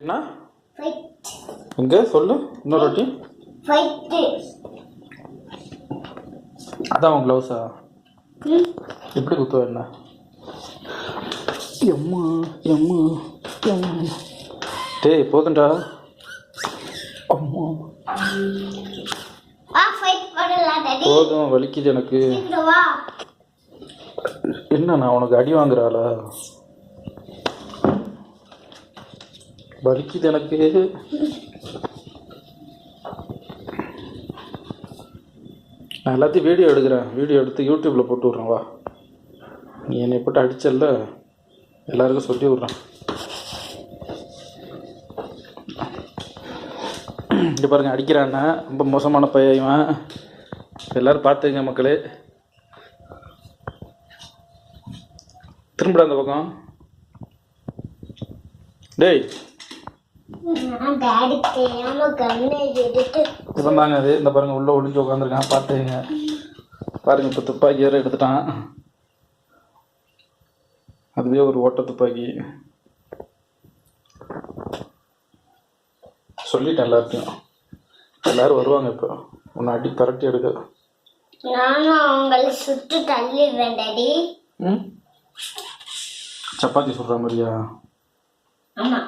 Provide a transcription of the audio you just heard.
என்ன எங்க சொல்லு இன்னொரு வாட்டி. அதான் உன் க்ளவுஸா? எப்படி குத்துவ என்ன? எம்மா எம்மா எம்மா. டேய் போதும்டா. அம்மா போதும், வலிக்குது எனக்கு. என்ன நான் உனக்கு அடி வாங்குறாளா? வலிக்குது எனக்கு. நான் எல்லாத்தையும் வீடியோ எடுக்கிறேன், வீடியோ எடுத்து யூடியூப்பில் போட்டு விட்றேன். வா, நீ என்னை போட்டு அடிச்சல்ல, எல்லாருக்கும் சொல்லி விட்றேன். இங்கே பாருங்கள், அடிக்கிறான்னா ரொம்ப மோசமான பையன். எல்லோரும் பார்த்துங்க மக்களே. திரும்பிடா அந்த பக்கம். டேய் இவன் தாங்க அது. இந்த பாருங்கள், உள்ளே ஒளிஞ்சு உட்காந்துருக்கான், பார்த்துங்க. பாருங்கள், இப்போ துப்பாக்கி வேறு எடுத்துட்டான். அதுவே ஒரு ஓட்ட துப்பாக்கி. சொல்லிட்டேன் எல்லாத்தையும், எல்லாரும் வருவாங்க. இப்போ உன்னை அடி பரட்டி எடுக்க. நானும் அவங்களை சுட்டு தள்ளிடுறேன் டாடி. சப்பாத்தி சுடுற மாதிரியா? ஆமா.